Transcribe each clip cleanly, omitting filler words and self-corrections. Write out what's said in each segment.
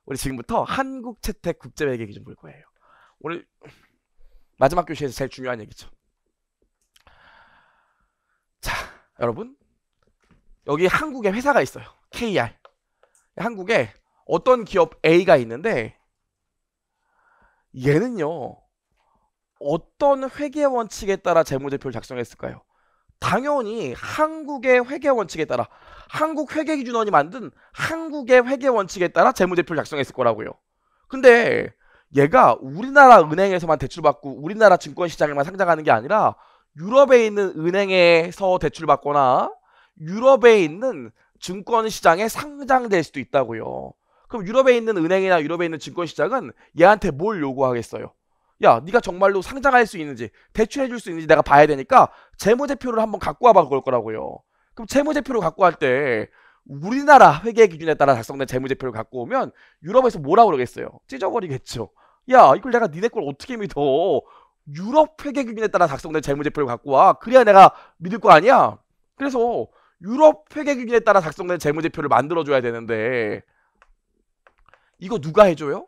우리 지금부터 한국 채택 국제회계 기준 볼 거예요. 오늘 마지막 교시에서 제일 중요한 얘기죠. 자, 여러분, 여기 한국에 회사가 있어요. KR. 한국에 어떤 기업 A가 있는데 얘는요, 어떤 회계 원칙에 따라 재무제표를 작성했을까요? 당연히 한국의 회계 원칙에 따라, 한국 회계기준원이 만든 한국의 회계 원칙에 따라 재무제표를 작성했을 거라고요. 근데 얘가 우리나라 은행에서만 대출받고 우리나라 증권시장에만 상장하는 게 아니라 유럽에 있는 은행에서 대출받거나 유럽에 있는 증권시장에 상장될 수도 있다고요. 그럼 유럽에 있는 은행이나 유럽에 있는 증권시장은 얘한테 뭘 요구하겠어요? 야, 네가 정말로 상장할 수 있는지, 대출해줄 수 있는지 내가 봐야 되니까 재무제표를 한번 갖고 와봐 그럴 거라고요. 그럼 재무제표를 갖고 갈 때 우리나라 회계 기준에 따라 작성된 재무제표를 갖고 오면 유럽에서 뭐라 그러겠어요? 찢어버리겠죠. 야, 이걸 내가 니네 걸 어떻게 믿어? 유럽 회계 기준에 따라 작성된 재무제표를 갖고 와. 그래야 내가 믿을 거 아니야? 그래서 유럽 회계 기준에 따라 작성된 재무제표를 만들어줘야 되는데 이거 누가 해줘요?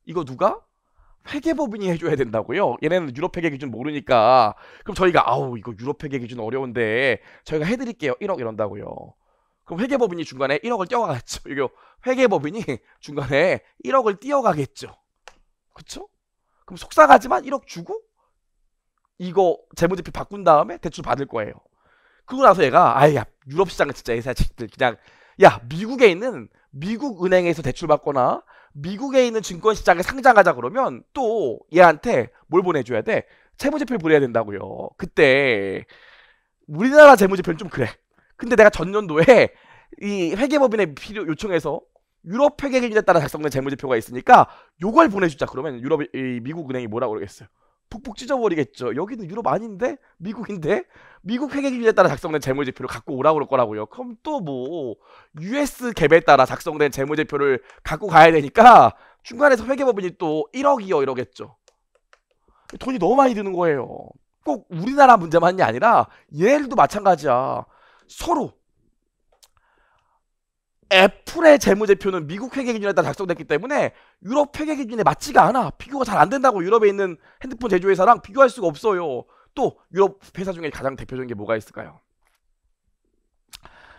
이거 누가? 회계법인이 해줘야 된다고요? 얘네는 유럽 회계 기준 모르니까. 그럼 저희가 아우 이거 유럽 회계 기준 어려운데 저희가 해드릴게요 1억 이런다고요. 그럼 회계법인이 중간에 1억을 띄어가겠죠. 이거 회계법인이 중간에 1억을 띄어가겠죠. 그쵸? 그럼 속상하지만 1억 주고 이거 재무제표 바꾼 다음에 대출 받을 거예요. 그러고 나서 얘가 아야 유럽 시장은 진짜 이 자식들 그냥 야 미국에 있는 미국 은행에서 대출 받거나 미국에 있는 증권시장에 상장하자 그러면 또 얘한테 뭘 보내줘야 돼? 재무제표를 보내야 된다고요. 그때 우리나라 재무제표는 좀 그래. 근데 내가 전년도에 이 회계법인에 필요 요청해서 유럽 회계 기준에 따라 작성된 재무제표가 있으니까 요걸 보내주자 그러면 유럽 이 미국 은행이 뭐라 그러겠어요? 푹푹 찢어버리겠죠. 여기는 유럽 아닌데 미국인데 미국 회계 기준에 따라 작성된 재무제표를 갖고 오라고 그럴 거라고요. 그럼 또 뭐 US 갭에 따라 작성된 재무제표를 갖고 가야 되니까 중간에서 회계법인이 또 1억이요 이러겠죠. 돈이 너무 많이 드는 거예요. 꼭 우리나라 문제만이 아니라 얘들도 마찬가지야. 서로 애플의 재무제표는 미국 회계기준에 따라 작성됐기 때문에 유럽 회계기준에 맞지가 않아. 비교가 잘 안 된다고. 유럽에 있는 핸드폰 제조회사랑 비교할 수가 없어요. 또 유럽 회사 중에 가장 대표적인 게 뭐가 있을까요?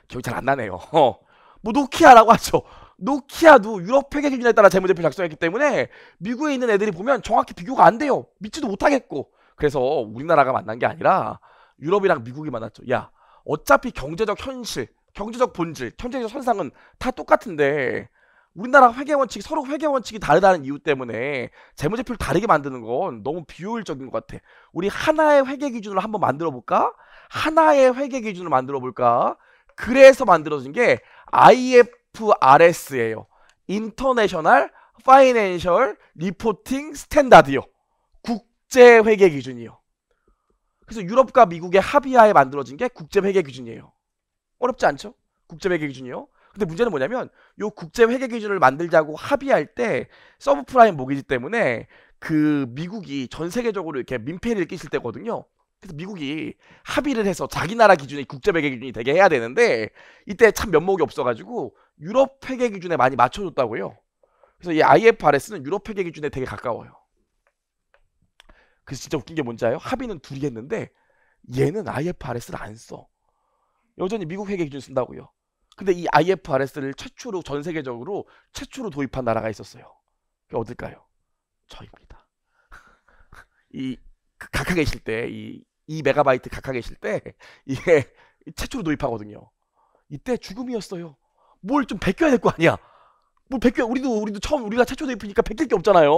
기억이 잘 안 나네요. 뭐 노키아라고 하죠. 노키아도 유럽 회계기준에 따라 재무제표 작성했기 때문에 미국에 있는 애들이 보면 정확히 비교가 안 돼요. 믿지도 못하겠고. 그래서 우리나라가 만난 게 아니라 유럽이랑 미국이 만났죠. 야, 어차피 경제적 현실, 경제적 본질, 경제적 현상은 다 똑같은데 우리나라 회계 원칙이 서로 회계 원칙이 다르다는 이유 때문에 재무제표를 다르게 만드는 건 너무 비효율적인 것 같아. 우리 하나의 회계 기준을 한번 만들어 볼까? 하나의 회계 기준을 만들어 볼까? 그래서 만들어진 게 IFRS예요. 인터내셔널 파이낸셜 리포팅 스탠다드요. 국제 회계 기준이요. 그래서 유럽과 미국의 합의하에 만들어진 게 국제 회계 기준이에요. 어렵지 않죠? 국제회계 기준이요. 근데 문제는 뭐냐면 요 국제회계 기준을 만들자고 합의할 때 서브프라임 모기지 때문에 그 미국이 전 세계적으로 이렇게 민폐를 끼칠 때거든요. 그래서 미국이 합의를 해서 자기 나라 기준이 국제회계 기준이 되게 해야 되는데 이때 참 면목이 없어가지고 유럽 회계 기준에 많이 맞춰줬다고요. 그래서 이 IFRS는 유럽 회계 기준에 되게 가까워요. 그래서 진짜 웃긴 게 뭔지 알아요? 합의는 둘이 했는데 얘는 IFRS를 안 써. 여전히 미국 회계 기준 쓴다고요. 근데 이 IFRS를 최초로 전 세계적으로 최초로 도입한 나라가 있었어요. 그게 어딜까요? 저입니다. 이 각하 계실 때, 이 메가바이트 각하 계실 때 이게 최초로 도입하거든요. 이때 죽음이었어요. 뭘 좀 베껴야 될 거 아니야. 뭘 베껴? 우리도 처음 우리가 최초 도입이니까 베낄 게 없잖아요.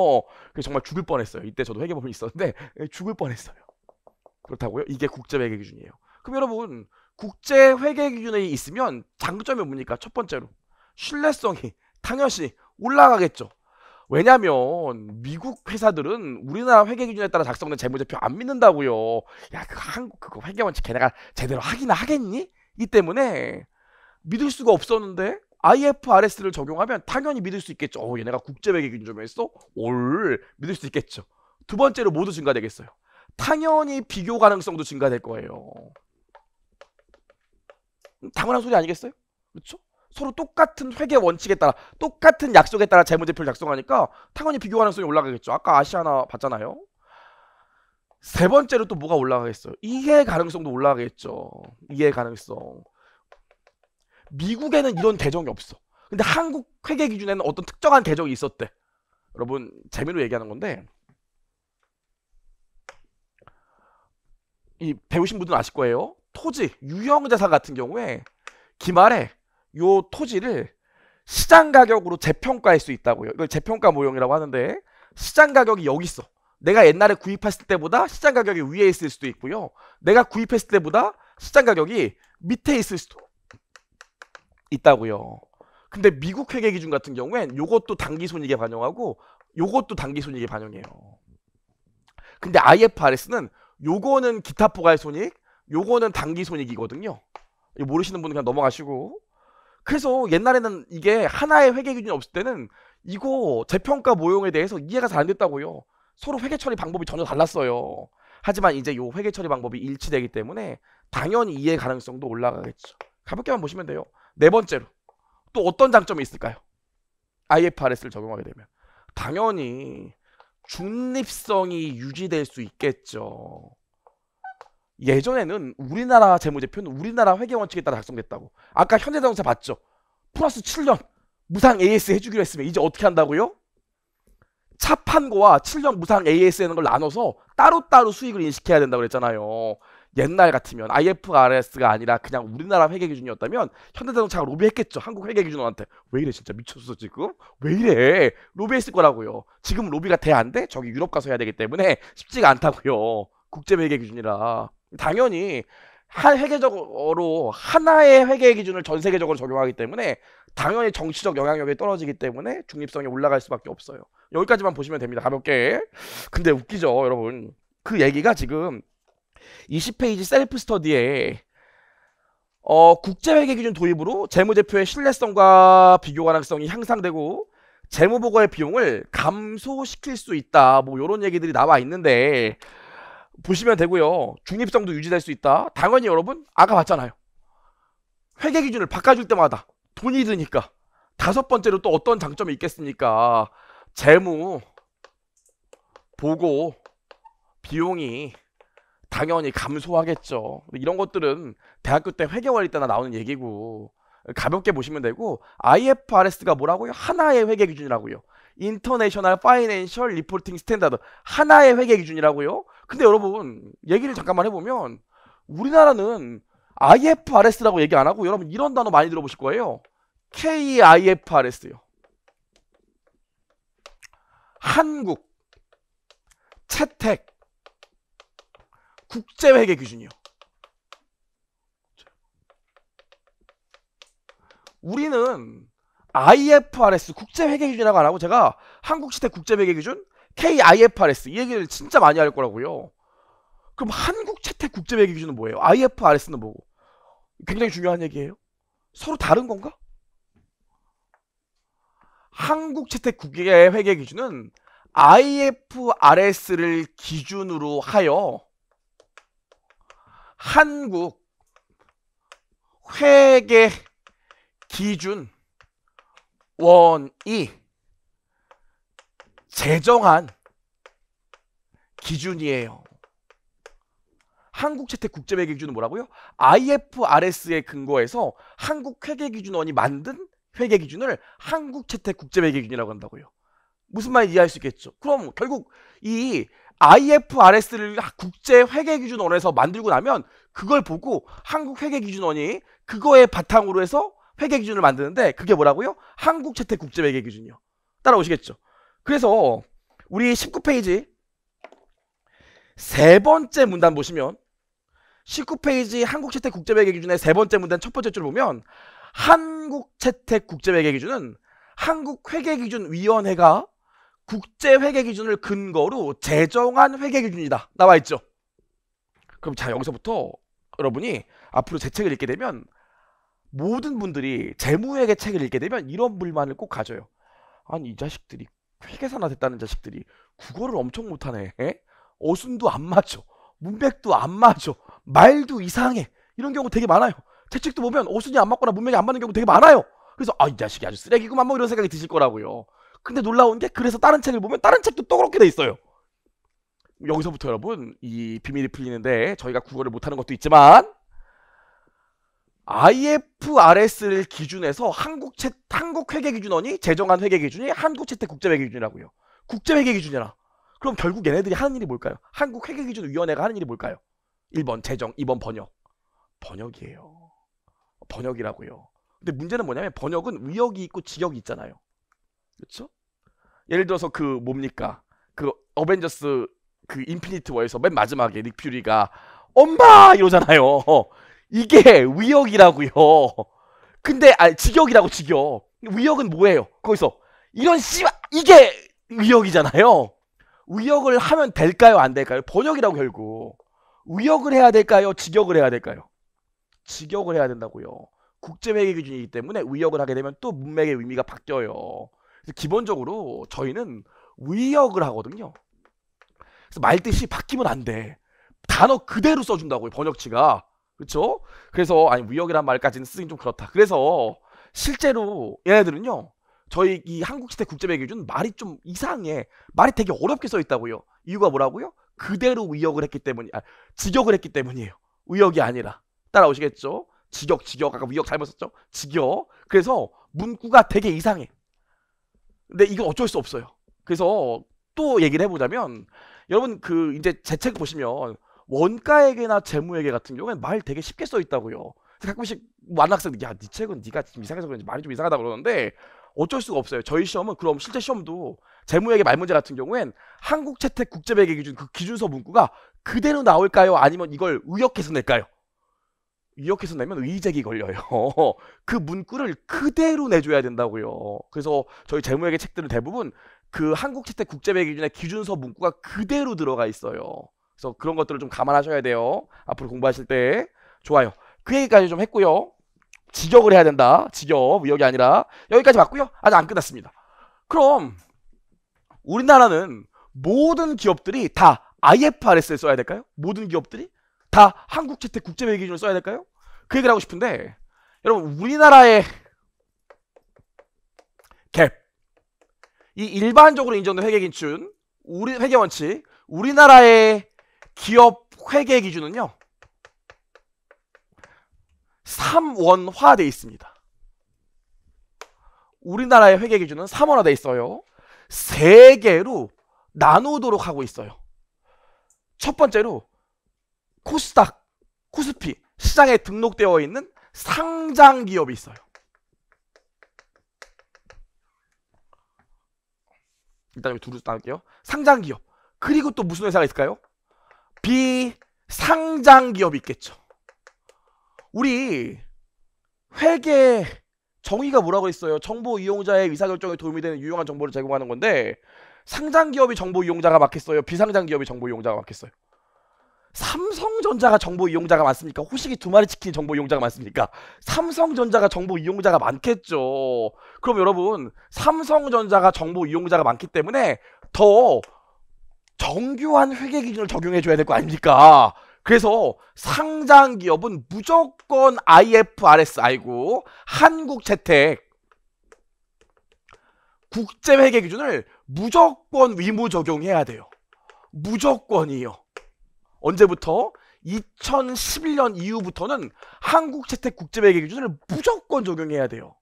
그래서 정말 죽을 뻔했어요. 이때 저도 회계법인이 있었는데 죽을 뻔했어요. 그렇다고요? 이게 국제 회계 기준이에요. 그럼 여러분 국제 회계 기준에 있으면 장점이 뭡니까? 첫 번째로 신뢰성이 당연시 올라가겠죠. 왜냐면 미국 회사들은 우리나라 회계 기준에 따라 작성된 재무제표 안 믿는다고요. 야, 그 한국 그거 회계 원칙 걔네가 제대로 하기나 하겠니? 이 때문에 믿을 수가 없었는데 IFRS를 적용하면 당연히 믿을 수 있겠죠. 얘네가 국제 회계 기준 적용했어? 올 믿을 수 있겠죠. 두 번째로 모두 증가되겠어요. 당연히 비교 가능성도 증가될 거예요. 당연한 소리 아니겠어요? 그렇죠? 서로 똑같은 회계 원칙에 따라 똑같은 약속에 따라 재무제표를 작성하니까 당연히 비교 가능성이 올라가겠죠. 아까 아시아나 봤잖아요. 세 번째로 또 뭐가 올라가겠어요? 이해 가능성도 올라가겠죠. 이해 가능성. 미국에는 이런 개정이 없어. 근데 한국 회계 기준에는 어떤 특정한 개정이 있었대. 여러분 재미로 얘기하는 건데 이 배우신 분들은 아실 거예요. 토지, 유형자산 같은 경우에 기말에 요 토지를 시장 가격으로 재평가할 수 있다고요. 이걸 재평가 모형이라고 하는데 시장 가격이 여기 있어. 내가 옛날에 구입했을 때보다 시장 가격이 위에 있을 수도 있고요. 내가 구입했을 때보다 시장 가격이 밑에 있을 수도 있다고요. 근데 미국 회계 기준 같은 경우엔 요것도 당기손익에 반영하고 요것도 당기손익에 반영해요. 근데 IFRS는 요거는 기타 포괄손익, 요거는 당기손익이거든요. 이거 모르시는 분은 그냥 넘어가시고. 그래서 옛날에는 이게 하나의 회계 기준이 없을 때는 이거 재평가 모형에 대해서 이해가 잘 안 됐다고요. 서로 회계 처리 방법이 전혀 달랐어요. 하지만 이제 요 회계 처리 방법이 일치되기 때문에 당연히 이해 가능성도 올라가겠죠. 가볍게만 보시면 돼요. 네 번째로 또 어떤 장점이 있을까요? IFRS를 적용하게 되면 당연히 중립성이 유지될 수 있겠죠. 예전에는 우리나라 재무제표는 우리나라 회계 원칙에 따라 작성됐다고. 아까 현대자동차 봤죠? 플러스 7년 무상 AS 해주기로 했으면 이제 어떻게 한다고요? 차 판 거와 7년 무상 AS 하는 걸 나눠서 따로따로 수익을 인식해야 된다고 그랬잖아요. 옛날 같으면 IFRS가 아니라 그냥 우리나라 회계 기준이었다면 현대자동차가 로비했겠죠. 한국 회계 기준원한테. 왜 이래 진짜 미쳤어 지금? 왜 이래? 로비했을 거라고요. 지금 로비가 돼 안 돼? 저기 유럽 가서 해야 되기 때문에 쉽지가 않다고요. 국제 회계 기준이라. 당연히 한 회계적으로 하나의 회계 기준을 전 세계적으로 적용하기 때문에 당연히 정치적 영향력이 떨어지기 때문에 중립성이 올라갈 수밖에 없어요. 여기까지만 보시면 됩니다. 가볍게. 근데 웃기죠 여러분. 그 얘기가 지금 20페이지 셀프 스터디에 국제회계기준 도입으로 재무제표의 신뢰성과 비교 가능성이 향상되고 재무보고의 비용을 감소시킬 수 있다. 뭐 이런 얘기들이 나와 있는데 보시면 되고요. 중립성도 유지될 수 있다. 당연히 여러분 아까 봤잖아요. 회계기준을 바꿔줄 때마다 돈이 드니까. 다섯 번째로 또 어떤 장점이 있겠습니까? 재무 보고 비용이 당연히 감소하겠죠. 이런 것들은 대학교 때 회계원일 때나 나오는 얘기고 가볍게 보시면 되고 IFRS가 뭐라고요? 하나의 회계 기준이라고요. 인터내셔널 파이낸셜 리포팅 스탠다드 하나의 회계 기준이라고요. 근데 여러분 얘기를 잠깐만 해보면 우리나라는 IFRS라고 얘기 안 하고 여러분 이런 단어 많이 들어보실 거예요. KIFRS요. 한국 채택 국제회계 기준이요. 우리는 IFRS 국제회계 기준이라고 안 하고 제가 한국채택 국제회계 기준 KIFRS 이 얘기를 진짜 많이 할 거라고요. 그럼 한국채택 국제회계 기준은 뭐예요? IFRS는 뭐고? 굉장히 중요한 얘기예요. 서로 다른 건가? 한국채택 국제회계 기준은 IFRS를 기준으로 하여 한국 회계 기준 원이 제정한 기준이에요. 한국채택 국제회계 기준은 뭐라고요? IFRS에 근거해서 한국회계기준원이 만든 회계기준을 한국채택 국제회계 기준이라고 한다고요. 무슨 말인지 이해할 수 있겠죠? 그럼 결국 이 IFRS를 국제회계기준원에서 만들고 나면 그걸 보고 한국회계기준원이 그거에 바탕으로 해서 회계기준을 만드는데 그게 뭐라고요? 한국채택 국제회계기준이요. 따라오시겠죠? 그래서 우리 19페이지 세 번째 문단 보시면 19페이지 한국채택 국제회계기준의 세 번째 문단 첫 번째 줄 보면 한국채택 국제회계기준은 한국회계기준위원회가 국제회계기준을 근거로 제정한 회계기준이다. 나와있죠? 그럼 자 여기서부터 여러분이 앞으로 제 책을 읽게 되면 모든 분들이 재무회계 책을 읽게 되면 이런 불만을 꼭 가져요. 아니 이 자식들이 회계사나 됐다는 자식들이 국어를 엄청 못하네. 에? 어순도 안 맞아. 문맥도 안 맞아. 말도 이상해. 이런 경우 되게 많아요. 제 책도 보면 어순이 안 맞거나 문맥이 안 맞는 경우 되게 많아요. 그래서 이 자식이 아주 쓰레기구만 뭐 이런 생각이 드실 거라고요. 근데 놀라운 게 그래서 다른 책을 보면 다른 책도 또 그렇게 돼 있어요. 여기서부터 여러분 이 비밀이 풀리는데 저희가 국어를 못하는 것도 있지만 IFRS를 기준해서 한국 회계기준원이 제정한 회계기준이 한국채택국제회계기준이라고요. 국제회계기준이라. 그럼 결국 얘네들이 하는 일이 뭘까요? 한국회계기준위원회가 하는 일이 뭘까요? 1번 제정, 2번 번역. 번역이에요. 번역이라고요. 근데 문제는 뭐냐면 번역은 위역이 있고 직역이 있잖아요. 그렇죠? 예를 들어서 그 뭡니까? 그 어벤져스 그 인피니티 워에서 맨 마지막에 닉 퓨리가 엄마 이러잖아요. 이게 위역이라고요. 근데 직역이라고 직역. 위역은 뭐예요? 거기서 이런 이게 위역이잖아요. 위역을 하면 될까요? 안 될까요? 번역이라고 결국. 위역을 해야 될까요? 직역을 해야 될까요? 직역을 해야 된다고요. 국제회계 기준이기 때문에 위역을 하게 되면 또 문맥의 의미가 바뀌어요. 그래서 기본적으로 저희는 위역을 하거든요. 그래서 말뜻이 바뀌면 안 돼. 단어 그대로 써준다고요. 번역치가. 그렇죠? 그래서 위역이란 말까지는 쓰긴 좀 그렇다. 그래서 실제로 얘네들은요. 저희 이 한국채택국제회계기준 말이 좀 이상해. 말이 되게 어렵게 써 있다고요. 이유가 뭐라고요? 그대로 위역을 했기 때문이 직역을 했기 때문이에요. 위역이 아니라. 따라오시겠죠? 직역 아까 위역 잘못 썼죠? 직역. 그래서 문구가 되게 이상해. 근데 이건 어쩔 수 없어요. 그래서 또 얘기를 해보자면 여러분 그 이제 제 책 보시면 원가회계나 재무회계 같은 경우에는 말 되게 쉽게 써 있다고요. 가끔씩 만학생들 야, 네 책은 네가 지금 이상해서 그런지 말이 좀 이상하다 그러는데 어쩔 수가 없어요. 저희 시험은 그럼 실제 시험도 재무회계 말문제 같은 경우엔 한국채택국제회계기준 그 기준서 문구가 그대로 나올까요? 아니면 이걸 의역해서 낼까요? 의역해서 내면 의의제기 걸려요. 그 문구를 그대로 내줘야 된다고요. 그래서 저희 재무회계 책들은 대부분 그 한국채택국제회계기준의 기준서 문구가 그대로 들어가 있어요. 그래서 그런 것들을 좀 감안하셔야 돼요. 앞으로 공부하실 때. 좋아요. 그 얘기까지 좀 했고요. 직역을 해야 된다. 직역, 위역이 아니라. 여기까지 맞고요. 아직 안 끝났습니다. 그럼 우리나라는 모든 기업들이 다 IFRS를 써야 될까요? 모든 기업들이 다 한국채택국제회계기준을 써야 될까요? 그 얘기를 하고 싶은데 여러분 우리나라의 갭, 이 일반적으로 인정된 회계기준, 우리 회계원칙, 우리나라의 기업 회계기준은요 3원화되어 있습니다. 우리나라의 회계기준은 3원화되어 있어요. 3개로 나누도록 하고 있어요. 첫 번째로 코스닥, 코스피 시장에 등록되어 있는 상장 기업이 있어요. 일단 여기 두루 나눌게요. 상장 기업. 그리고 또 무슨 회사가 있을까요? 비상장 기업이 있겠죠. 우리 회계 정의가 뭐라고 했어요? 정보 이용자의 의사결정에 도움이 되는 유용한 정보를 제공하는 건데 상장 기업이 정보 이용자가 많겠어요? 비상장 기업이 정보 이용자가 많겠어요? 삼성전자가 정보 이용자가 많습니까? 호식이 2마리 치킨 정보 이용자가 많습니까? 삼성전자가 정보 이용자가 많겠죠. 그럼 여러분 삼성전자가 정보 이용자가 많기 때문에 더 정교한 회계기준을 적용해줘야 될 거 아닙니까? 그래서 상장 기업은 무조건 IFRS 한국채택 국제회계기준을 무조건 위무 적용해야 돼요. 무조건이요. 언제부터? 2011년 이후부터는 한국채택 국제회계기준을 무조건 적용해야 돼요.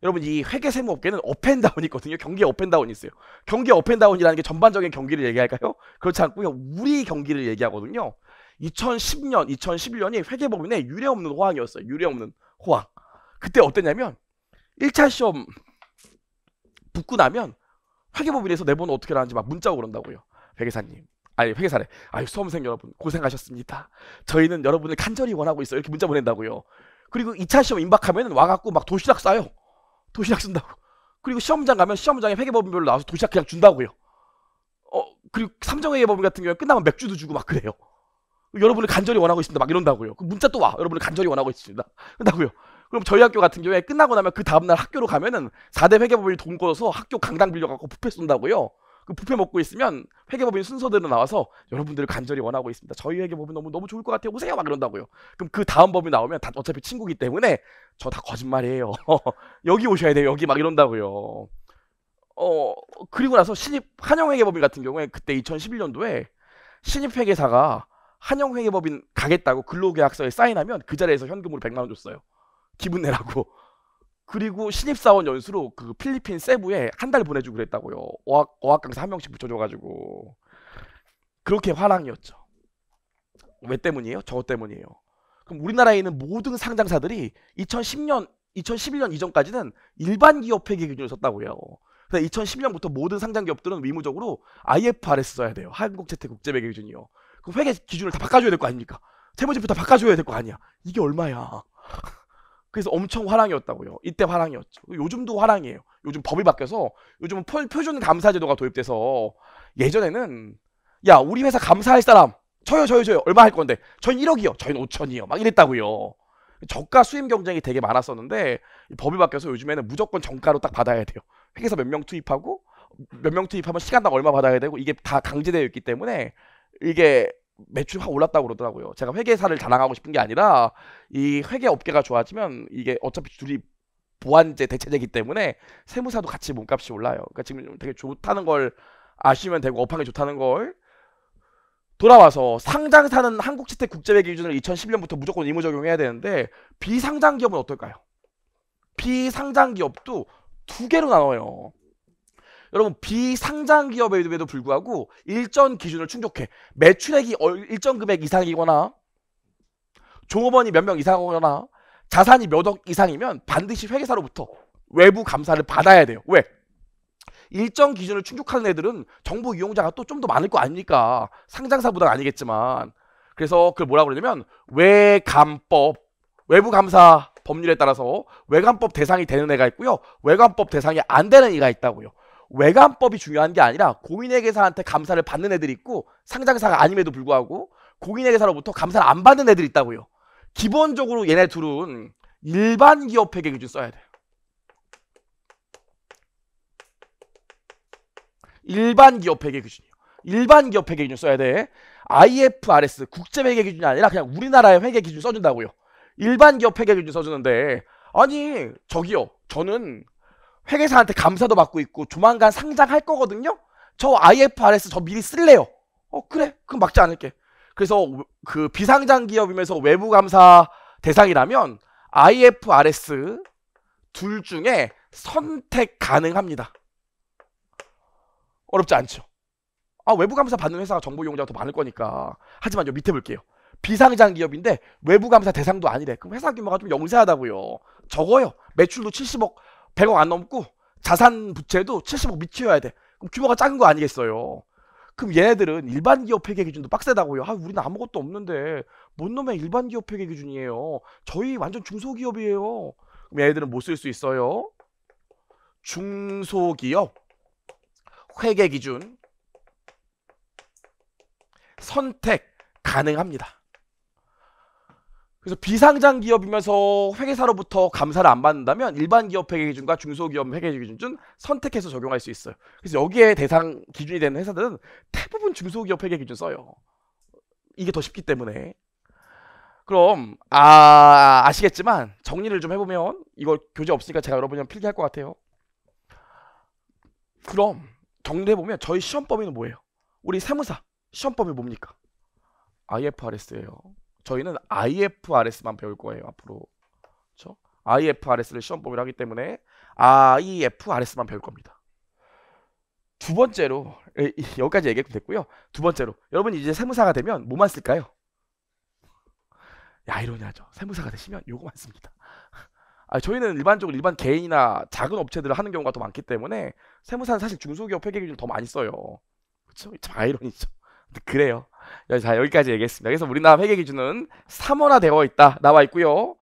여러분 이 회계세무업계는 업앤다운이 있거든요. 경기에 업앤다운이 있어요. 경기에 업앤다운이라는 게 전반적인 경기를 얘기할까요? 그렇지 않고요. 우리 경기를 얘기하거든요. 2011년이 회계법인의 유례없는 호황이었어요. 유례없는 호황. 그때 어땠냐면 1차 시험 붙고 나면 회계법인에서 내 번호 어떻게 나는지 막 문자 오고 그런다고요. 회계사님. 회계사래. 수험생 여러분 고생하셨습니다. 저희는 여러분을 간절히 원하고 있어요. 이렇게 문자 보낸다고요. 그리고 2차 시험 임박하면 와갖고 막 도시락 싸요. 도시락 쓴다고. 그리고 시험장 가면 시험장에 회계법인별로 나와서 도시락 그냥 준다고요. 그리고 삼정회계법인 같은 경우에 끝나면 맥주도 주고 막 그래요. 여러분을 간절히 원하고 있습니다. 막 이런다고요. 그 문자 또 와. 여러분을 간절히 원하고 있습니다. 그런다고요. 그럼 저희 학교 같은 경우에 끝나고 나면 그 다음날 학교로 가면은 4대 회계법인이 돈 꿔서 학교 강당 빌려갖고 뷔페 쏜다고요. 그 뷔페 먹고 있으면 회계법인 순서대로 나와서 여러분들을 간절히 원하고 있습니다. 저희 회계법인 너무 좋을 것 같아요. 오세요. 막 이런다고요. 그럼 그 다음 법인 나오면 다 어차피 친구기 때문에 저 다 거짓말이에요. 여기 오셔야 돼요. 여기 막 이런다고요. 그리고 나서 신입 한영회계법인 같은 경우에 그때 2011년도에 신입회계사가 한영회계법인 가겠다고 근로계약서에 사인하면 그 자리에서 현금으로 100만 원 줬어요. 기분 내라고. 그리고 신입사원 연수로 그 필리핀 세부에 한 달 보내주고 그랬다고요. 어학 강사 한 명씩 붙여줘가지고. 그렇게 화랑이었죠. 왜 때문이에요? 저것 때문이에요. 그럼 우리나라에 있는 모든 상장사들이 2011년 이전까지는 일반 기업 회계 기준을 썼다고요. 그래서 2010년부터 모든 상장 기업들은 의무적으로 IFRS 써야 돼요. 한국재테국제회계 기준이요. 그럼 회계 기준을 다 바꿔줘야 될 거 아닙니까? 세무제표 다 바꿔줘야 될 거 아니야. 이게 얼마야? 그래서 엄청 화랑이었다고요. 이때 화랑이었죠. 요즘도 화랑이에요. 요즘 법이 바뀌어서 요즘은 표준 감사 제도가 도입돼서 예전에는 야 우리 회사 감사할 사람 저요 얼마 할 건데 저희 1억이요 저희는 5천이요 막 이랬다고요. 저가 수임 경쟁이 되게 많았었는데 법이 바뀌어서 요즘에는 무조건 정가로 딱 받아야 돼요. 회계사 몇 명 투입하고 몇 명 투입하면 시간당 얼마 받아야 되고 이게 다 강제되어 있기 때문에 이게 매출이 확 올랐다고 그러더라고요. 제가 회계사를 자랑하고 싶은 게 아니라 이 회계 업계가 좋아지면 이게 어차피 둘이 보완제 대체되기 때문에 세무사도 같이 몸값이 올라요. 그러니까 지금 되게 좋다는 걸 아시면 되고 업황이 좋다는 걸. 돌아와서 상장사는 한국재테국제회계 기준을 2011년부터 무조건 의무 적용해야 되는데 비상장 기업은 어떨까요? 비상장 기업도 두 개로 나눠요. 여러분 비상장 기업에도 불구하고 일정 기준을 충족해. 매출액이 일정 금액 이상이거나 종업원이 몇 명 이상이거나 자산이 몇 억 이상이면 반드시 회계사로부터 외부 감사를 받아야 돼요. 왜? 일정 기준을 충족하는 애들은 정보 이용자가 또 좀 더 많을 거 아닙니까? 상장사보다는 아니겠지만. 그래서 그걸 뭐라고 그러냐면 외감법, 외부감사 법률에 따라서 외감법 대상이 되는 애가 있고요. 외감법 대상이 안 되는 애가 있다고요. 외감법이 중요한 게 아니라 공인회계사한테 감사를 받는 애들이 있고 상장사가 아님에도 불구하고 공인회계사로부터 감사를 안 받는 애들이 있다고요. 기본적으로 얘네 둘은 일반 기업 회계 기준 써야 돼요. 일반 기업 회계 기준이요. 일반 기업 회계 기준 써야 돼. IFRS 국제 회계 기준이 아니라 그냥 우리나라의 회계 기준 써준다고요. 일반 기업 회계 기준 써주는데 아니 저기요 저는 회계사한테 감사도 받고 있고 조만간 상장할 거거든요. 저 IFRS 저 미리 쓸래요. 그래 그럼 막지 않을게. 그래서 그 비상장 기업이면서 외부 감사 대상이라면 IFRS 둘 중에 선택 가능합니다. 어렵지 않죠. 외부 감사 받는 회사가 정보 이용자가 더 많을 거니까. 하지만 요 밑에 볼게요. 비상장 기업인데 외부 감사 대상도 아니래. 그럼 회사 규모가 좀 영세하다고요. 적어요. 매출도 70억, 100억 안 넘고 자산 부채도 70억 미치어야 돼. 그럼 규모가 작은 거 아니겠어요. 그럼 얘네들은 일반 기업 회계 기준도 빡세다고요. 우리는 아무것도 없는데 뭔 놈의 일반 기업 회계 기준이에요. 저희 완전 중소기업이에요. 그럼 얘네들은 뭐 쓸 수 있어요? 중소기업 회계 기준 선택 가능합니다. 그래서 비상장 기업이면서 회계사로부터 감사를 안 받는다면 일반 기업 회계 기준과 중소기업 회계 기준 선택해서 적용할 수 있어요. 그래서 여기에 대상 기준이 되는 회사들은 대부분 중소기업 회계 기준 써요. 이게 더 쉽기 때문에. 그럼 아시겠지만 정리를 좀 해보면 이거 교재 없으니까 제가 여러분이랑 필기할 것 같아요. 그럼 정리해보면 저희 시험 범위는 뭐예요? 우리 세무사 시험 범위 뭡니까? IFRS예요. 저희는 IFRS만 배울 거예요 앞으로. 그렇죠? IFRS를 시험 범위로 하기 때문에 IFRS만 배울 겁니다. 두 번째로 여기까지 얘기해도 됐고요. 두 번째로 여러분이 이제 세무사가 되면 뭐만 쓸까요? 야 이러냐죠. 세무사가 되시면 요거만 씁니다. 저희는 일반적으로 일반 개인이나 작은 업체들을 하는 경우가 더 많기 때문에 세무사는 사실 중소기업 회계 기준을 더 많이 써요. 그렇죠? 참 아이러니죠. 그래요. 자 여기까지 얘기했습니다. 그래서 우리나라 회계 기준은 3원화 되어 있다 나와 있고요.